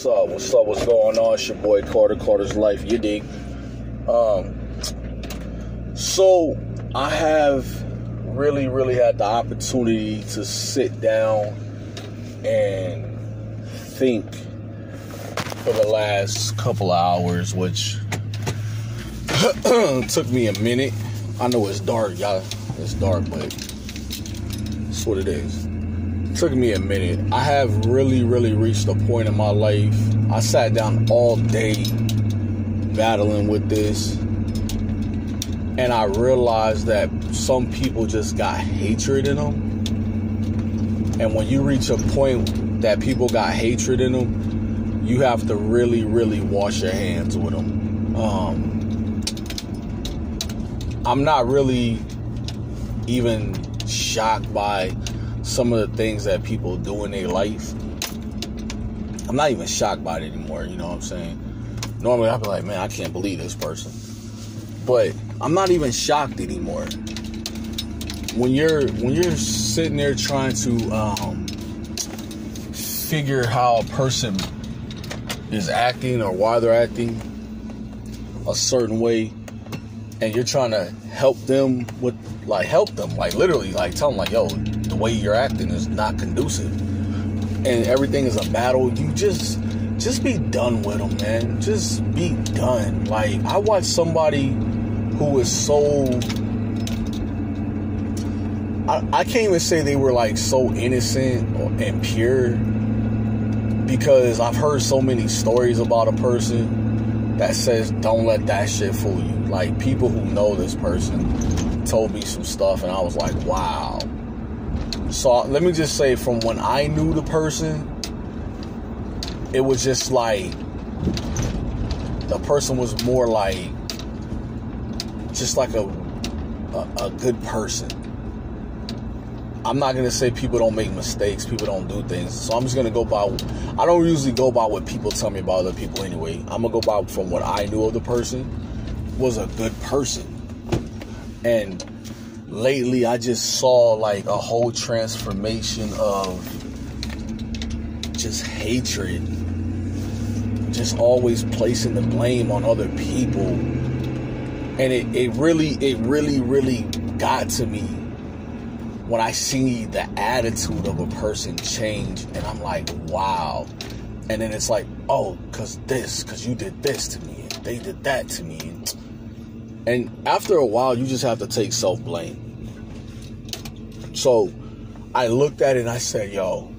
What's up? What's going on? It's your boy Carter's Life, you dig? So I have really had the opportunity to sit down and think for the last couple of hours, which took me a minute. I know it's dark, y'all. It's dark, but that's what it is. Took me a minute. I have really reached a point in my life. I sat down all day battling with this, and I realized that some people just got hatred in them. And when you reach a point that people got hatred in them, you have to really wash your hands with them. I'm not really even shocked by some of the things that people do in their life. I'm not even shocked by it anymore, you know what I'm saying? Normally I'd be like, man, I can't believe this person. But I'm not even shocked anymore. When you're sitting there trying to figure how a person is acting or why they're acting a certain way, and you're trying to help them literally, tell them, yo, the way you're acting is not conducive, and everything is a battle. You just be done with them, man. Just be done. Like, I watched somebody who is so, I can't even say they were like so innocent and pure, because I've heard so many stories about a person that says don't let that shit fool you. Like, people who know this person told me some stuff, and I was like, wow. So let me just say, from when I knew the person, it was just like, the person was more like, just like a good person. I'm not going to say people don't make mistakes, people don't do things. So I'm just going to go by, I don't usually go by what people tell me about other people anyway. I'm going to go by from what I knew of the person. Was a good person. And lately I just saw like a whole transformation of just hatred, just always placing the blame on other people. And it really got to me when I see the attitude of a person change, and I'm like, wow. And then it's like, oh, cause you did this to me, and they did that to me. And after a while, you just have to take self-blame. So I looked at it and I said, yo,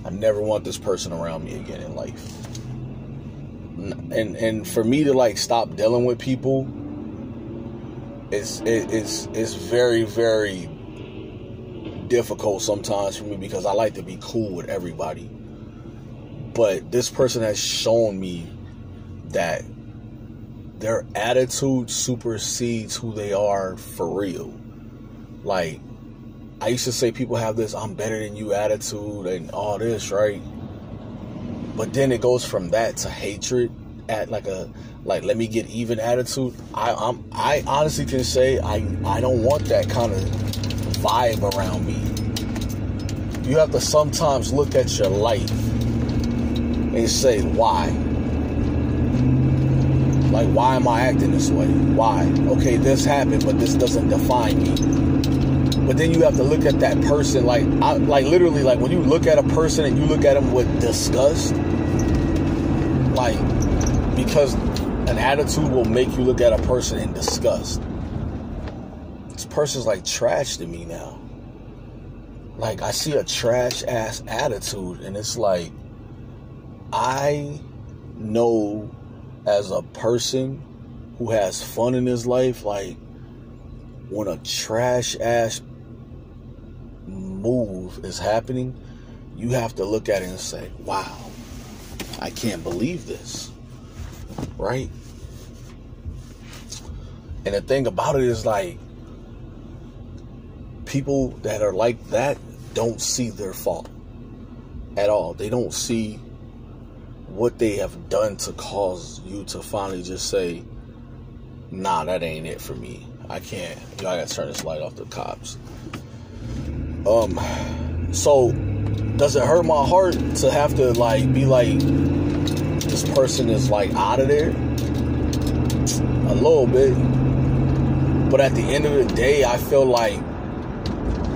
I never want this person around me again in life. And for me to like stop dealing with people, it's very difficult sometimes for me, because I like to be cool with everybody. But this person has shown me that their attitude supersedes who they are for real. Like, I used to say people have this I'm better than you attitude and all this, right? But then it goes from that to hatred, at like let me get even attitude. I honestly can say I don't want that kind of vibe around me. You have to sometimes look at your life and say, why? Like, why am I acting this way? Why? Okay, this happened, but this doesn't define me. But then you have to look at that person, literally, when you look at a person and you look at them with disgust, because an attitude will make you look at a person in disgust. This person's like trash to me now. Like, I see a trash ass attitude, and it's like, I know as a person who has fun in his life, like, when a trash ass move is happening, you have to look at it and say, wow, I can't believe this, right? And the thing about it is, like, people that are like that don't see their fault at all. They don't see what they have done to cause you to finally just say, nah, that ain't it for me. I can't. I gotta turn this light off, the cops. So Does it hurt my heart to have to like be like, this person is like out of there? A little bit. But at the end of the day, I feel like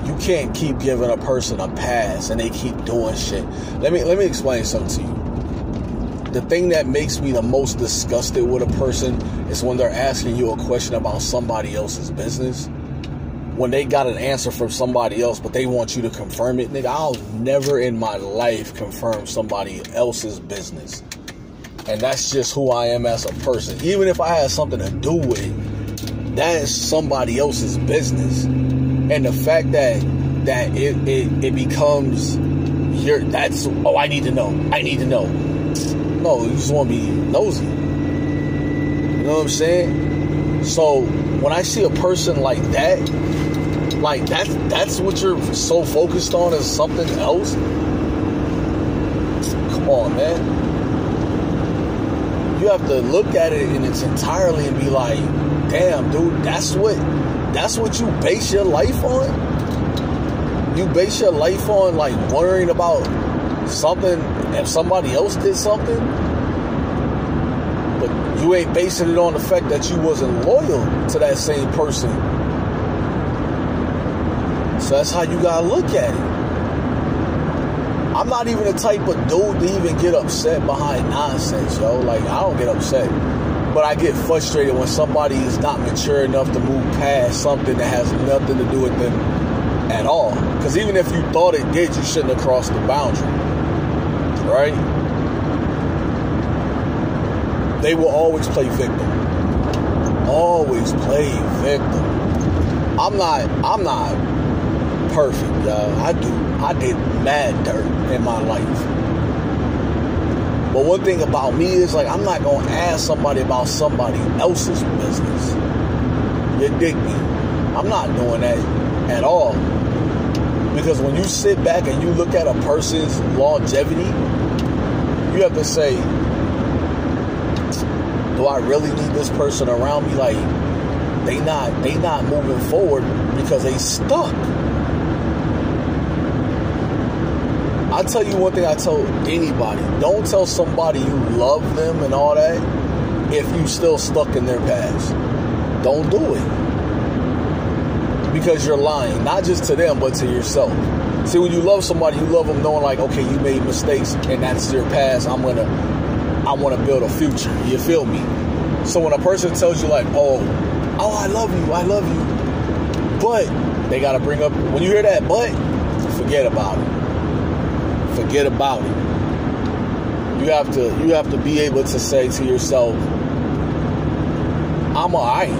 you can't keep giving a person a pass and they keep doing shit. Let me explain something to you. The thing that makes me the most disgusted with a person is when they're asking you a question about somebody else's business. When they got an answer from somebody else, but they want you to confirm it. Nigga, I'll never in my life confirm somebody else's business. And that's just who I am as a person. Even if I had something to do with it, that is somebody else's business. And the fact that it becomes that's, oh, I need to know. No, you just want to be nosy. You know what I'm saying? So when I see a person like that, like that's what you're so focused on, is something else. Come on, man. You have to look at it in its entirety and be like, damn, dude, that's what you base your life on? You base your life on like worrying about something if somebody else did something? But you ain't basing it on the fact that you wasn't loyal to that same person. So that's how you gotta look at it. I'm not even the type of dude to even get upset behind nonsense, yo. Like, I don't get upset. But I get frustrated when somebody is not mature enough to move past something that has nothing to do with them at all. Because even if you thought it did, you shouldn't have crossed the boundary. Right? They will always play victim. Always play victim. I'm not perfect, y'all. I did mad dirt in my life. But one thing about me is, like, I'm not going to ask somebody about somebody else's business. You dig me? I'm not doing that at all. Because when you sit back and you look at a person's longevity, you have to say, do I really need this person around me? Like, they not moving forward because they stuck. I'll tell you one thing I told anybody. Don't tell somebody you love them and all that if you still stuck in their past. Don't do it. Because you're lying. Not just to them, but to yourself. See, when you love somebody, you love them knowing like, okay, you made mistakes and that's your past. I want to build a future. You feel me? So when a person tells you like, oh, I love you. But they got to bring up, when you hear that but, forget about it. Forget about it. You have to be able to say to yourself, I'm alright.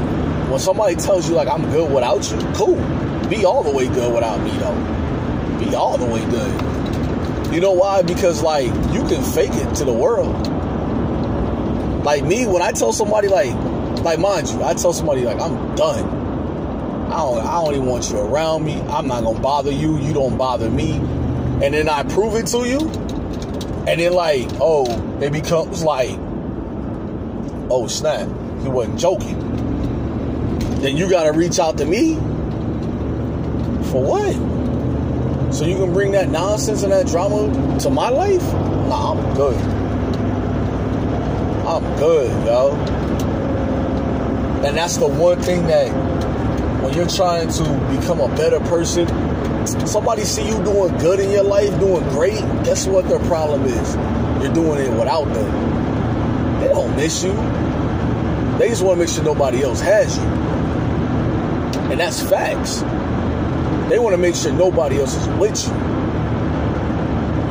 When somebody tells you like, I'm good without you, cool. Be all the way good without me though. Be all the way good. You know why? Because like, you can fake it to the world. Like me, when I tell somebody like mind you, I tell somebody like, I'm done. I don't even want you around me. I'm not gonna bother you. You don't bother me. And then I prove it to you, and then like, oh, it becomes like, oh snap, he wasn't joking. Then you gotta reach out to me for what? So you can bring that nonsense and that drama to my life? Nah, I'm good. I'm good, yo. And that's the one thing that when you're trying to become a better person, somebody see you doing good in your life, doing great, guess what their problem is? You're doing it without them. They don't miss you. They just want to make sure nobody else has you. And that's facts. They want to make sure nobody else is with you.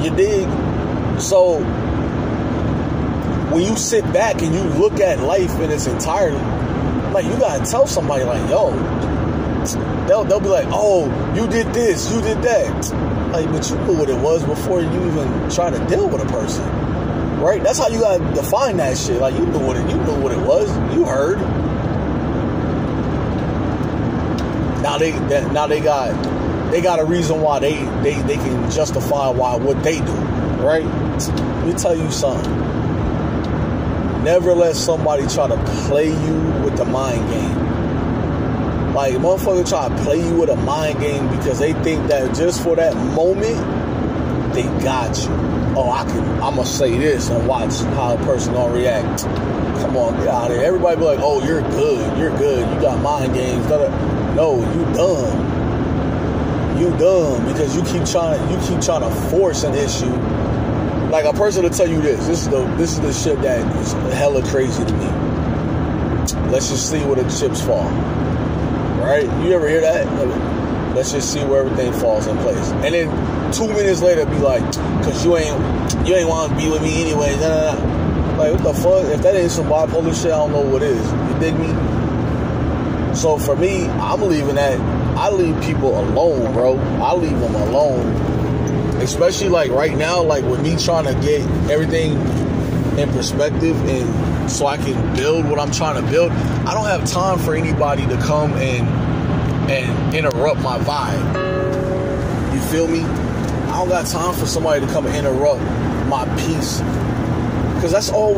You dig? So, when you sit back and you look at life in its entirety, like, you got to tell somebody like, yo, They'll be like, oh, you did this, you did that. Like, but you knew what it was before you even try to deal with a person, right? That's how you gotta define that shit. Like, you knew what it was. You heard. Now they got a reason why they can justify what they do, right? Let me tell you something. Never let somebody try to play you with the mind game. Like, motherfucker try to play you with a mind game because they think that just for that moment, they got you. Oh, I'm gonna say this and watch how a person gonna react. Come on, get out of here. Everybody be like, oh, you're good, you got mind games. No, you dumb because you keep trying to force an issue. Like, a person will tell you this is the shit that is hella crazy to me. Let's just see where the chips fall. Right? You ever hear that? Let's just see where everything falls in place. And then 2 minutes later be like, cause you ain't want to be with me anyway. Nah. Like, what the fuck? If that ain't some bipolar shit, I don't know what is. You dig me? So for me, I'm leaving that. I leave people alone, bro. I leave them alone. Especially like right now, like with me trying to get everything in perspective and so I can build what I'm trying to build. I don't have time for anybody to come and interrupt my vibe. You feel me? I don't got time for somebody to come and interrupt my peace. Because that's all